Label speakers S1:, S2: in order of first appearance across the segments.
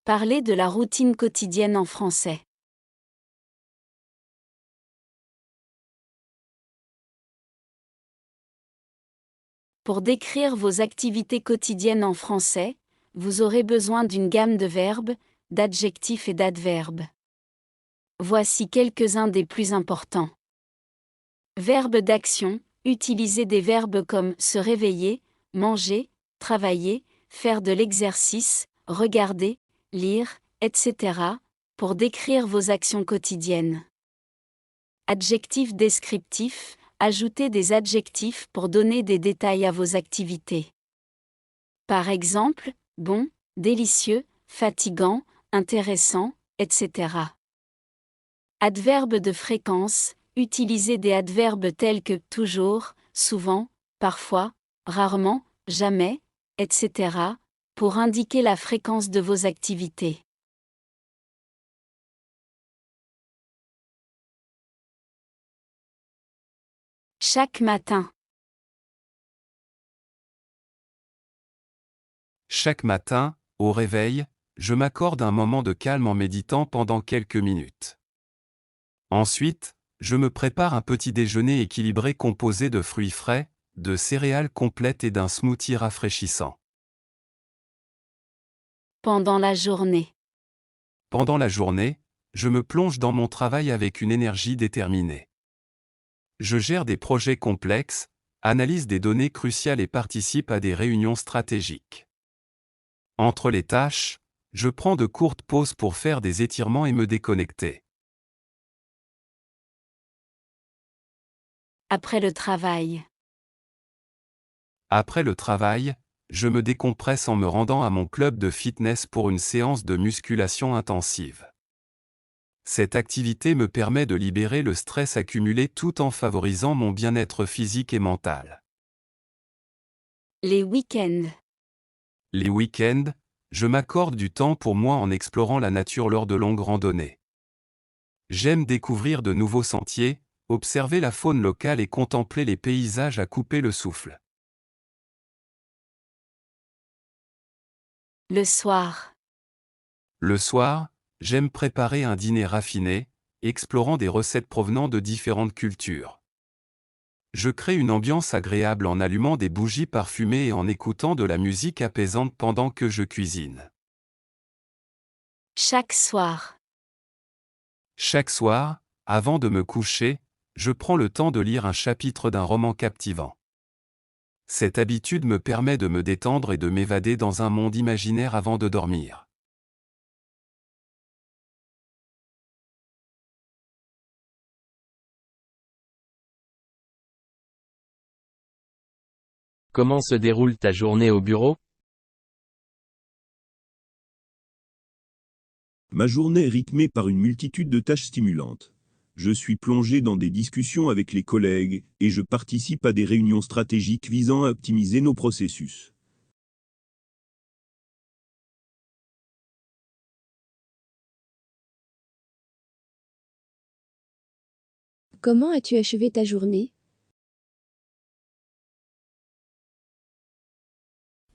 S1: Parlez de la routine quotidienne en français. Pour décrire vos activités quotidiennes en français, vous aurez besoin d'une gamme de verbes, d'adjectifs et d'adverbes. Voici quelques-uns des plus importants. Verbe d'action, utilisez des verbes comme se réveiller, manger, travailler, faire de l'exercice, regarder, lire, etc., pour décrire vos actions quotidiennes. Adjectifs descriptifs, ajoutez des adjectifs pour donner des détails à vos activités. Par exemple, bon, délicieux, fatigant, intéressant, etc. Adverbes de fréquence, utilisez des adverbes tels que toujours, souvent, parfois, rarement, jamais, etc., pour indiquer la fréquence de vos activités. Chaque matin.
S2: Chaque matin, au réveil, je m'accorde un moment de calme en méditant pendant quelques minutes. Ensuite, je me prépare un petit déjeuner équilibré composé de fruits frais, de céréales complètes et d'un smoothie rafraîchissant.
S1: Pendant la journée.
S2: Pendant la journée, je me plonge dans mon travail avec une énergie déterminée. Je gère des projets complexes, analyse des données cruciales et participe à des réunions stratégiques. Entre les tâches, je prends de courtes pauses pour faire des étirements et me déconnecter.
S1: Après le travail.
S2: Après le travail, je me décompresse en me rendant à mon club de fitness pour une séance de musculation intensive. Cette activité me permet de libérer le stress accumulé tout en favorisant mon bien-être physique et mental.
S1: Les week-ends.
S2: Les week-ends, je m'accorde du temps pour moi en explorant la nature lors de longues randonnées. J'aime découvrir de nouveaux sentiers, observer la faune locale et contempler les paysages à couper le souffle.
S1: Le soir.
S2: Le soir, j'aime préparer un dîner raffiné, explorant des recettes provenant de différentes cultures. Je crée une ambiance agréable en allumant des bougies parfumées et en écoutant de la musique apaisante pendant que je cuisine.
S1: Chaque soir.
S2: Chaque soir, avant de me coucher, je prends le temps de lire un chapitre d'un roman captivant. Cette habitude me permet de me détendre et de m'évader dans un monde imaginaire avant de dormir.
S3: Comment se déroule ta journée au bureau?
S4: Ma journée est rythmée par une multitude de tâches stimulantes. Je suis plongé dans des discussions avec les collègues et je participe à des réunions stratégiques visant à optimiser nos processus.
S5: Comment as-tu achevé ta journée?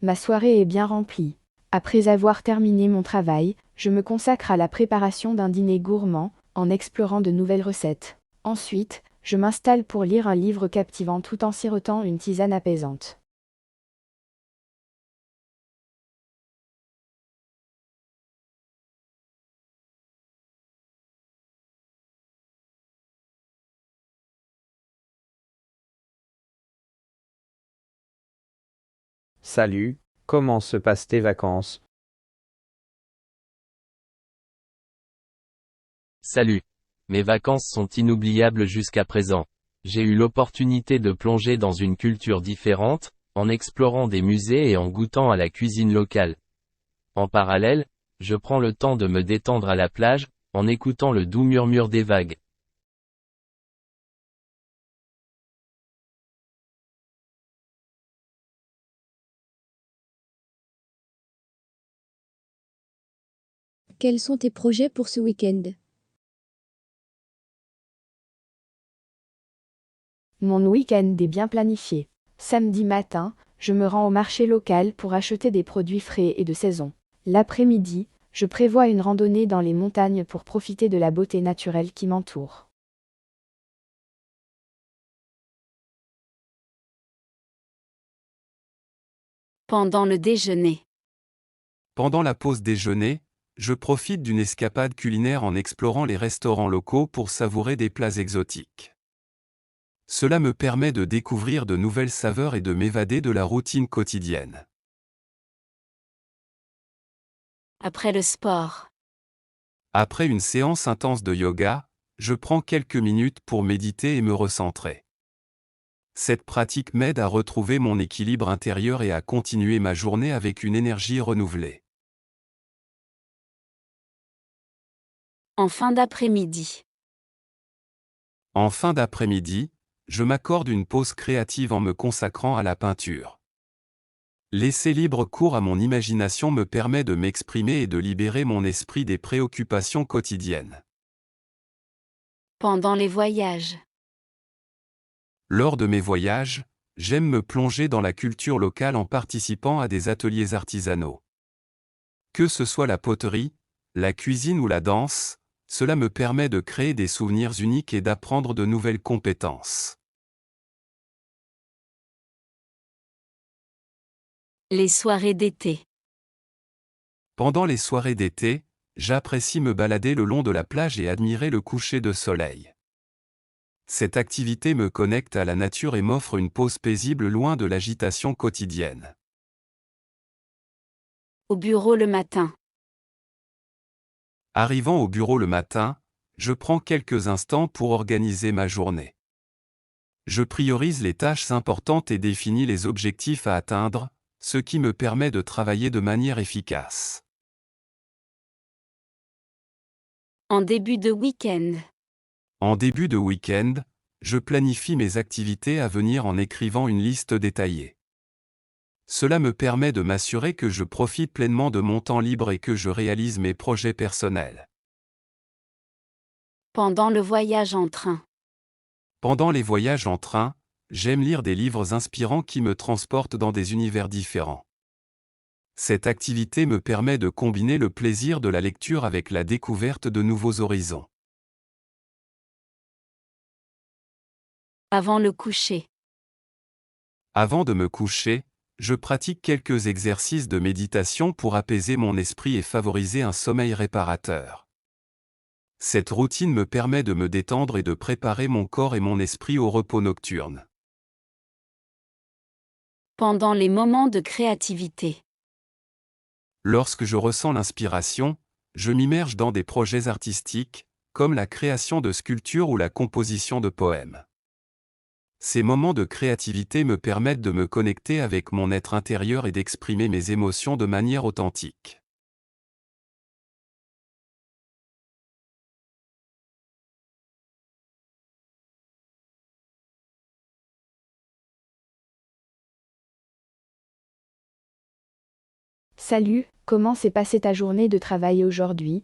S6: Ma soirée est bien remplie. Après avoir terminé mon travail, je me consacre à la préparation d'un dîner gourmand, en explorant de nouvelles recettes. Ensuite, je m'installe pour lire un livre captivant tout en sirotant une tisane apaisante.
S7: Salut, comment se passent tes vacances?
S3: Salut. Mes vacances sont inoubliables jusqu'à présent. J'ai eu l'opportunité de plonger dans une culture différente, en explorant des musées et en goûtant à la cuisine locale. En parallèle, je prends le temps de me détendre à la plage, en écoutant le doux murmure des vagues.
S5: Quels sont tes projets pour ce week-end?
S6: Mon week-end est bien planifié. Samedi matin, je me rends au marché local pour acheter des produits frais et de saison. L'après-midi, Je prévois une randonnée dans les montagnes pour profiter de la beauté naturelle qui m'entoure.
S1: Pendant le déjeuner.
S2: Pendant la pause déjeuner, je profite d'une escapade culinaire en explorant les restaurants locaux pour savourer des plats exotiques. Cela me permet de découvrir de nouvelles saveurs et de m'évader de la routine quotidienne.
S1: Après le sport.
S2: Après une séance intense de yoga, je prends quelques minutes pour méditer et me recentrer. Cette pratique m'aide à retrouver mon équilibre intérieur et à continuer ma journée avec une énergie renouvelée.
S1: En fin d'après-midi.
S2: En fin d'après-midi, je m'accorde une pause créative en me consacrant à la peinture. Laisser libre cours à mon imagination me permet de m'exprimer et de libérer mon esprit des préoccupations quotidiennes.
S1: Pendant les voyages.
S2: Lors de mes voyages, j'aime me plonger dans la culture locale en participant à des ateliers artisanaux. Que ce soit la poterie, la cuisine ou la danse, cela me permet de créer des souvenirs uniques et d'apprendre de nouvelles compétences.
S1: Les soirées d'été.
S2: Pendant les soirées d'été, j'apprécie me balader le long de la plage et admirer le coucher de soleil. Cette activité me connecte à la nature et m'offre une pause paisible loin de l'agitation quotidienne.
S1: Au bureau le matin.
S2: Arrivant au bureau le matin, je prends quelques instants pour organiser ma journée. Je priorise les tâches importantes et définis les objectifs à atteindre, ce qui me permet de travailler de manière efficace.
S1: En début de week-end.
S2: En début de week-end, je planifie mes activités à venir en écrivant une liste détaillée. Cela me permet de m'assurer que je profite pleinement de mon temps libre et que je réalise mes projets personnels.
S1: Pendant le voyage en train.
S2: Pendant les voyages en train, j'aime lire des livres inspirants qui me transportent dans des univers différents. Cette activité me permet de combiner le plaisir de la lecture avec la découverte de nouveaux horizons.
S1: Avant le coucher.
S2: Avant de me coucher, je pratique quelques exercices de méditation pour apaiser mon esprit et favoriser un sommeil réparateur. Cette routine me permet de me détendre et de préparer mon corps et mon esprit au repos nocturne.
S1: Pendant les moments de créativité.
S2: Lorsque je ressens l'inspiration, je m'immerge dans des projets artistiques, comme la création de sculptures ou la composition de poèmes. Ces moments de créativité me permettent de me connecter avec mon être intérieur et d'exprimer mes émotions de manière authentique.
S6: Salut, comment s'est passée ta journée de travail aujourd'hui?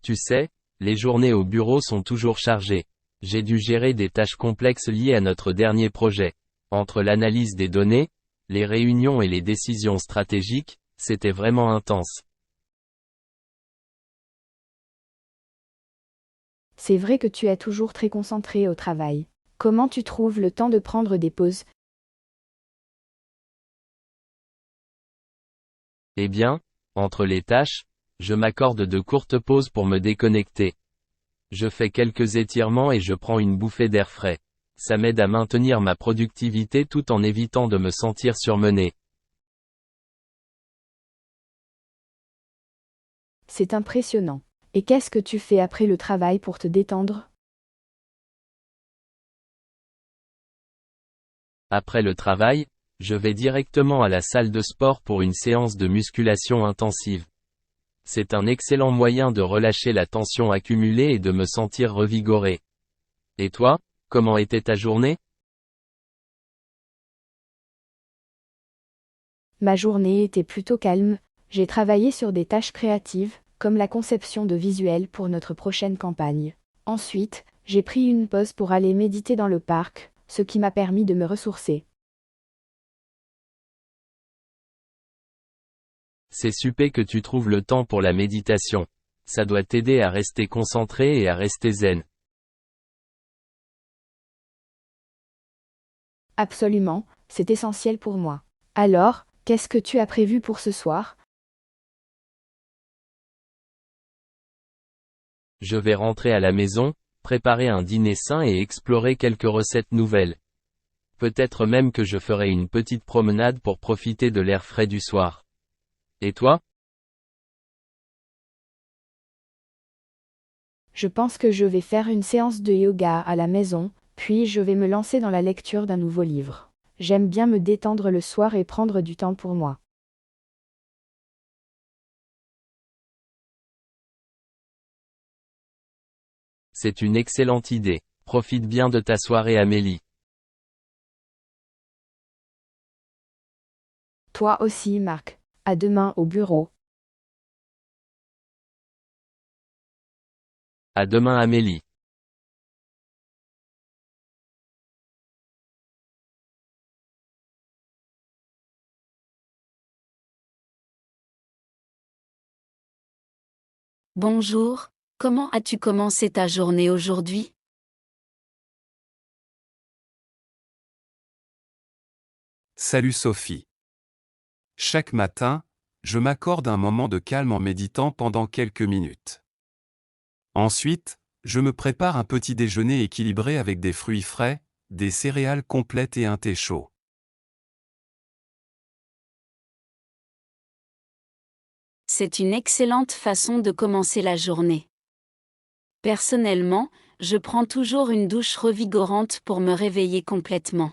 S3: Tu sais, les journées au bureau sont toujours chargées. J'ai dû gérer des tâches complexes liées à notre dernier projet. Entre l'analyse des données, les réunions et les décisions stratégiques, c'était vraiment intense.
S6: C'est vrai que tu es toujours très concentré au travail. Comment tu trouves le temps de prendre des pauses?
S3: Eh bien, entre les tâches, je m'accorde de courtes pauses pour me déconnecter. Je fais quelques étirements et je prends une bouffée d'air frais. Ça m'aide à maintenir ma productivité tout en évitant de me sentir surmené.
S6: C'est impressionnant. Et qu'est-ce que tu fais après le travail pour te détendre?
S3: Après le travail, je vais directement à la salle de sport pour une séance de musculation intensive. C'est un excellent moyen de relâcher la tension accumulée et de me sentir revigoré. Et toi, comment était ta journée?
S6: Ma journée était plutôt calme, j'ai travaillé sur des tâches créatives, comme la conception de visuels pour notre prochaine campagne. Ensuite, j'ai pris une pause pour aller méditer dans le parc, ce qui m'a permis de me ressourcer.
S3: C'est super que tu trouves le temps pour la méditation. Ça doit t'aider à rester concentré et à rester zen.
S6: Absolument, c'est essentiel pour moi. Alors, qu'est-ce que tu as prévu pour ce soir?
S3: Je vais rentrer à la maison, préparer un dîner sain et explorer quelques recettes nouvelles. Peut-être même que je ferai une petite promenade pour profiter de l'air frais du soir. Et toi?
S6: Je pense que je vais faire une séance de yoga à la maison, puis je vais me lancer dans la lecture d'un nouveau livre. J'aime bien me détendre le soir et prendre du temps pour moi.
S3: C'est une excellente idée. Profite bien de ta soirée, Amélie.
S6: Toi aussi, Marc. À demain au bureau.
S3: À demain, Amélie.
S1: Bonjour, comment as-tu commencé ta journée aujourd'hui?
S2: Salut Sophie. Chaque matin, je m'accorde un moment de calme en méditant pendant quelques minutes. Ensuite, je me prépare un petit déjeuner équilibré avec des fruits frais, des céréales complètes et un thé chaud.
S1: C'est une excellente façon de commencer la journée. Personnellement, je prends toujours une douche revigorante pour me réveiller complètement.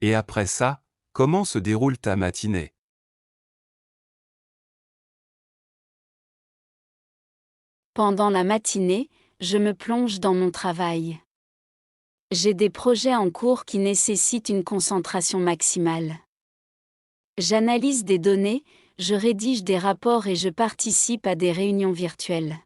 S2: Et après ça, comment se déroule ta matinée?
S1: Pendant la matinée, je me plonge dans mon travail. J'ai des projets en cours qui nécessitent une concentration maximale. J'analyse des données, je rédige des rapports et je participe à des réunions virtuelles.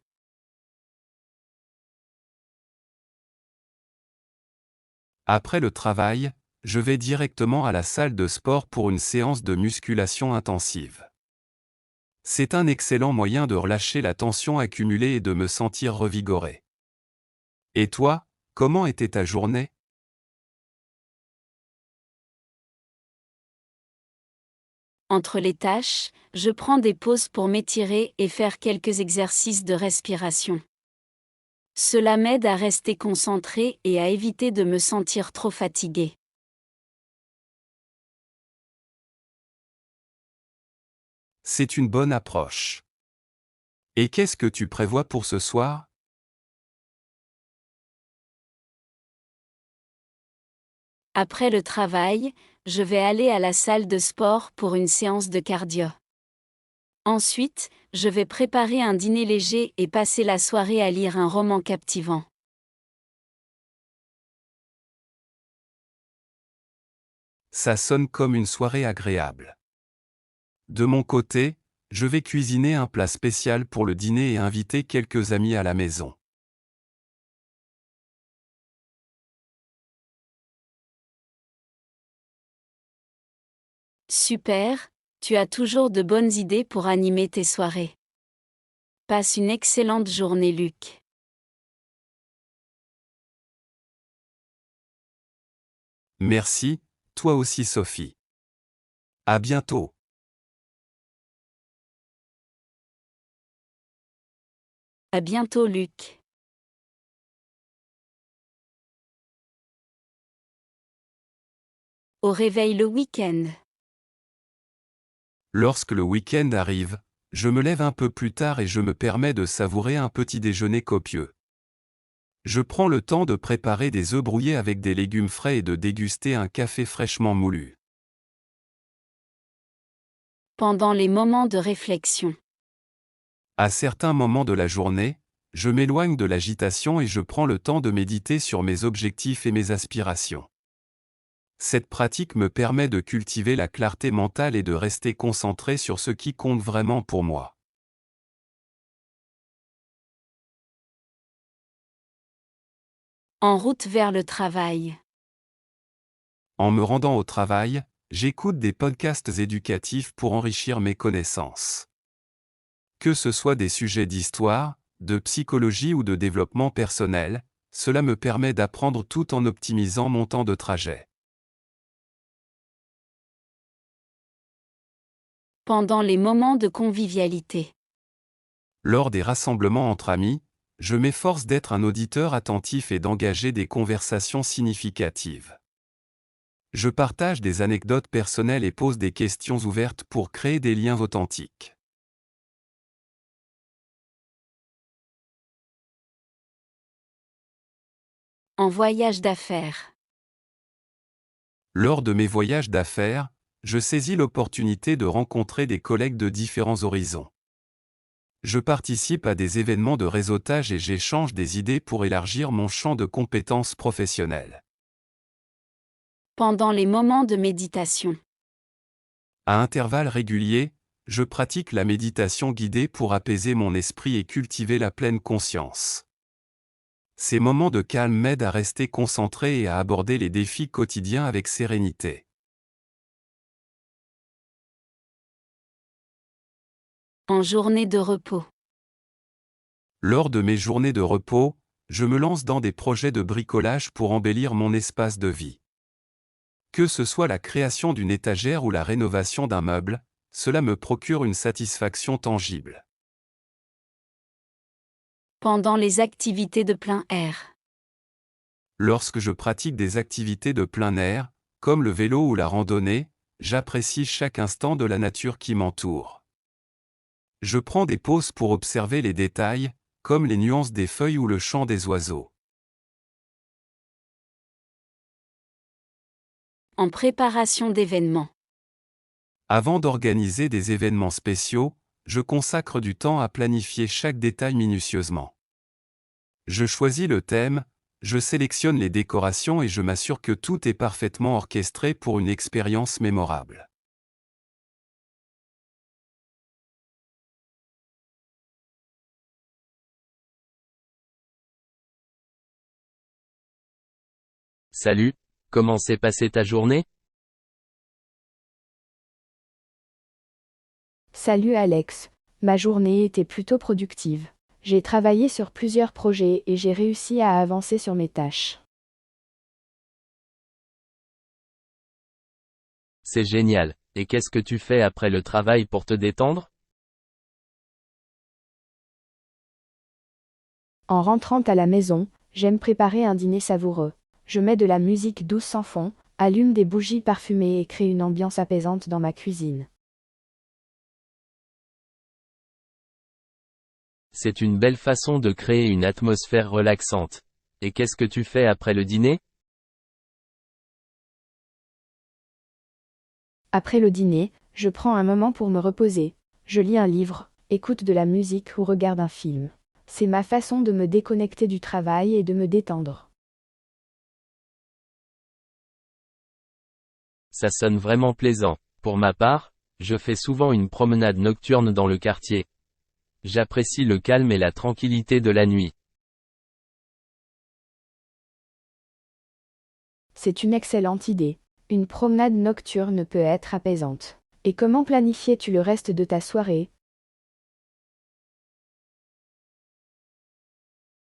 S2: Après le travail, je vais directement à la salle de sport pour une séance de musculation intensive. C'est un excellent moyen de relâcher la tension accumulée et de me sentir revigoré. Et toi, comment était ta journée?
S1: Entre les tâches, je prends des pauses pour m'étirer et faire quelques exercices de respiration. Cela m'aide à rester concentré et à éviter de me sentir trop fatigué.
S2: C'est une bonne approche. Et qu'est-ce que tu prévois pour ce soir?
S1: Après le travail, je vais aller à la salle de sport pour une séance de cardio. Ensuite, je vais préparer un dîner léger et passer la soirée à lire un roman captivant.
S2: Ça sonne comme une soirée agréable. De mon côté, je vais cuisiner un plat spécial pour le dîner et inviter quelques amis à la maison.
S1: Super, tu as toujours de bonnes idées pour animer tes soirées. Passe une excellente journée, Luc.
S2: Merci, toi aussi Sophie. À bientôt.
S1: À bientôt, Luc. Au réveil le week-end.
S2: Lorsque le week-end arrive, je me lève un peu plus tard et je me permets de savourer un petit déjeuner copieux. Je prends le temps de préparer des œufs brouillés avec des légumes frais et de déguster un café fraîchement moulu.
S1: Pendant les moments de réflexion.
S2: À certains moments de la journée, je m'éloigne de l'agitation et je prends le temps de méditer sur mes objectifs et mes aspirations. Cette pratique me permet de cultiver la clarté mentale et de rester concentré sur ce qui compte vraiment pour moi.
S1: En route vers le travail.
S2: En me rendant au travail, j'écoute des podcasts éducatifs pour enrichir mes connaissances. Que ce soit des sujets d'histoire, de psychologie ou de développement personnel, cela me permet d'apprendre tout en optimisant mon temps de trajet.
S1: Pendant les moments de convivialité.
S2: Lors des rassemblements entre amis, je m'efforce d'être un auditeur attentif et d'engager des conversations significatives. Je partage des anecdotes personnelles et pose des questions ouvertes pour créer des liens authentiques.
S1: En voyage d'affaires.
S2: Lors de mes voyages d'affaires, je saisis l'opportunité de rencontrer des collègues de différents horizons. Je participe à des événements de réseautage et j'échange des idées pour élargir mon champ de compétences professionnelles.
S1: Pendant les moments de méditation.
S2: À intervalles réguliers, je pratique la méditation guidée pour apaiser mon esprit et cultiver la pleine conscience. Ces moments de calme m'aident à rester concentré et à aborder les défis quotidiens avec sérénité.
S1: En journée de repos.
S2: Lors de mes journées de repos, je me lance dans des projets de bricolage pour embellir mon espace de vie. Que ce soit la création d'une étagère ou la rénovation d'un meuble, cela me procure une satisfaction tangible.
S1: Pendant les activités de plein air.
S2: Lorsque je pratique des activités de plein air, comme le vélo ou la randonnée, j'apprécie chaque instant de la nature qui m'entoure. Je prends des pauses pour observer les détails, comme les nuances des feuilles ou le chant des oiseaux.
S1: En préparation d'événements.
S2: Avant d'organiser des événements spéciaux, je consacre du temps à planifier chaque détail minutieusement. Je choisis le thème, je sélectionne les décorations et je m'assure que tout est parfaitement orchestré pour une expérience mémorable.
S3: Salut, comment s'est passée ta journée?
S6: Salut Alex. Ma journée était plutôt productive. J'ai travaillé sur plusieurs projets et j'ai réussi à avancer sur mes tâches.
S3: C'est génial. Et qu'est-ce que tu fais après le travail pour te détendre?
S6: En rentrant à la maison, j'aime préparer un dîner savoureux. Je mets de la musique douce sans fond, allume des bougies parfumées et crée une ambiance apaisante dans ma cuisine.
S3: C'est une belle façon de créer une atmosphère relaxante. Et qu'est-ce que tu fais après le dîner?
S6: Après le dîner, je prends un moment pour me reposer. Je lis un livre, écoute de la musique ou regarde un film. C'est ma façon de me déconnecter du travail et de me détendre.
S3: Ça sonne vraiment plaisant. Pour ma part, je fais souvent une promenade nocturne dans le quartier. J'apprécie le calme et la tranquillité de la nuit.
S6: C'est une excellente idée. Une promenade nocturne peut être apaisante. Et comment planifies-tu le reste de ta soirée?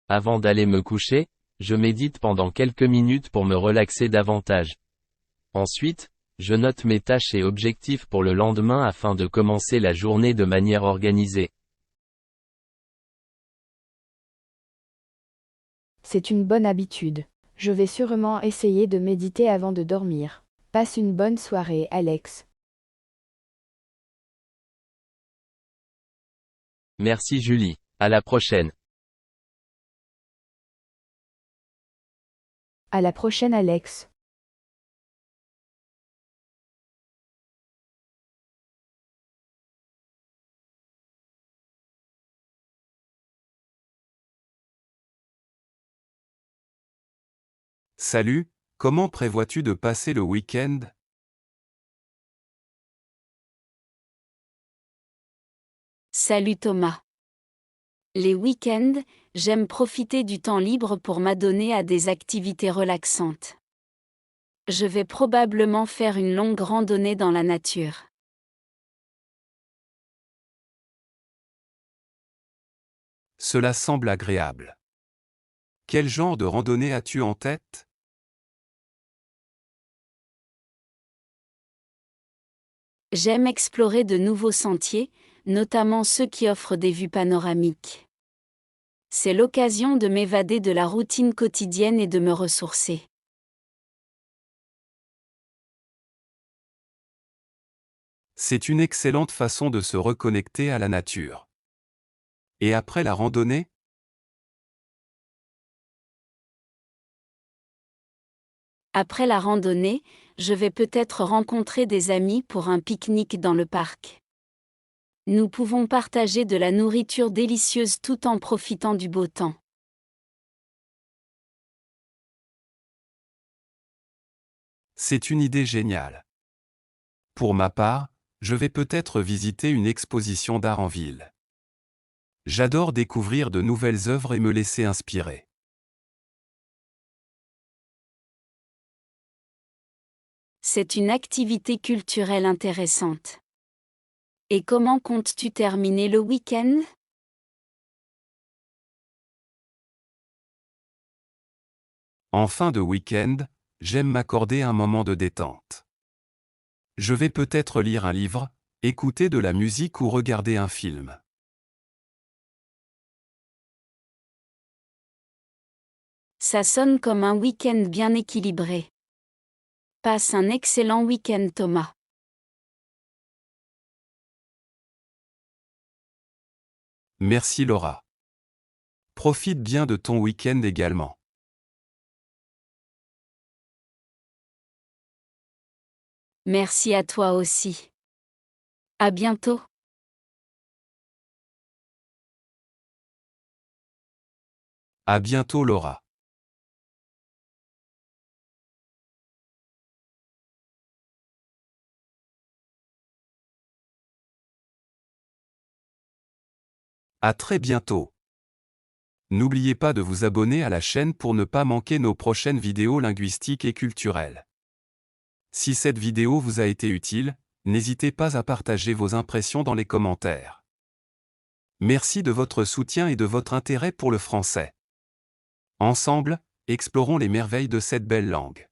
S3: Avant d'aller me coucher, je médite pendant quelques minutes pour me relaxer davantage. Ensuite, je note mes tâches et objectifs pour le lendemain afin de commencer la journée de manière organisée.
S6: C'est une bonne habitude. Je vais sûrement essayer de méditer avant de dormir. Passe une bonne soirée, Alex.
S3: Merci Julie. À la prochaine.
S6: À la prochaine, Alex.
S2: Salut, comment prévois-tu de passer le week-end?
S1: Salut Thomas. Les week-ends, j'aime profiter du temps libre pour m'adonner à des activités relaxantes. Je vais probablement faire une longue randonnée dans la nature.
S2: Cela semble agréable. Quel genre de randonnée as-tu en tête?
S1: J'aime explorer de nouveaux sentiers, notamment ceux qui offrent des vues panoramiques. C'est l'occasion de m'évader de la routine quotidienne et de me ressourcer.
S2: C'est une excellente façon de se reconnecter à la nature. Et après la randonnée?
S1: Après la randonnée, je vais peut-être rencontrer des amis pour un pique-nique dans le parc. Nous pouvons partager de la nourriture délicieuse tout en profitant du beau temps.
S2: C'est une idée géniale. Pour ma part, je vais peut-être visiter une exposition d'art en ville. J'adore découvrir de nouvelles œuvres et me laisser inspirer.
S1: C'est une activité culturelle intéressante. Et comment comptes-tu terminer le week-end?
S2: En fin de week-end, j'aime m'accorder un moment de détente. Je vais peut-être lire un livre, écouter de la musique ou regarder un film.
S1: Ça sonne comme un week-end bien équilibré. Passe un excellent week-end, Thomas.
S2: Merci Laura. Profite bien de ton week-end également.
S1: Merci à toi aussi. À bientôt.
S2: À bientôt Laura. À très bientôt. N'oubliez pas de vous abonner à la chaîne pour ne pas manquer nos prochaines vidéos linguistiques et culturelles. Si cette vidéo vous a été utile, n'hésitez pas à partager vos impressions dans les commentaires. Merci de votre soutien et de votre intérêt pour le français. Ensemble, explorons les merveilles de cette belle langue.